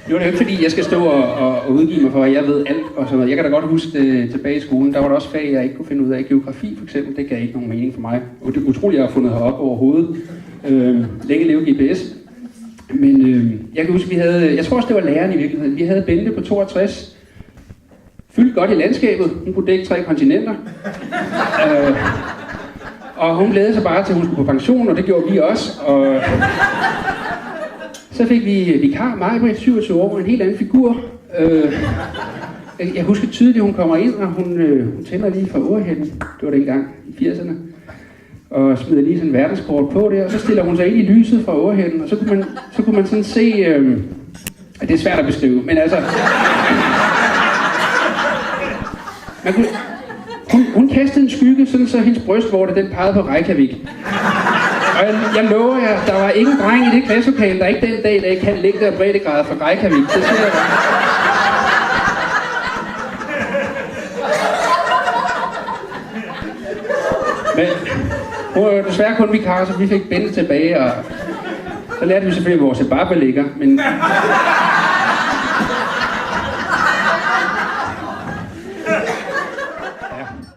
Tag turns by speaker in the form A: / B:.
A: Nu er det jo ikke fordi, jeg skal stå og udgive mig for, at jeg ved alt og sådan noget. Jeg kan da godt huske tilbage i skolen, der var der også fag, jeg ikke kunne finde ud af. Geografi for eksempel, det gav ikke nogen mening for mig. Og det er utroligt, jeg har fundet herop overhovedet. Længe leve GPS. Men jeg kan huske, jeg tror også, det var læreren i virkeligheden. Vi havde Bente på 62. Fyldt godt i landskabet. Hun kunne dække 3 kontinenter. Og hun glædede sig bare til, at hun skulle på pension, og det gjorde vi også. Og så fik vi vikar, Maj-Britt, 27 år, en helt anden figur. Jeg husker tydeligt, at hun kommer ind, og hun tænder lige fra Århætten. Det var dengang i 80'erne. Og smider lige sådan en verdenskort på det, og så stiller hun sig ind i lyset fra Århætten, og så kunne man sådan se... det er svært at beskrive, men altså... Hun kastede en skygge, sådan så hendes brystvorte, den pegede på Reykjavik. Og jeg lover jer, der var ingen dreng i det klasselokale, der ikke den dag, der ikke kan længde og breddegrader fra Reykjavik. Det siger jeg. Men hun var jo desværre kun vikar, så vi fik Bente tilbage, og så lærte vi selvfølgelig, hvor Sebaba ligger, men...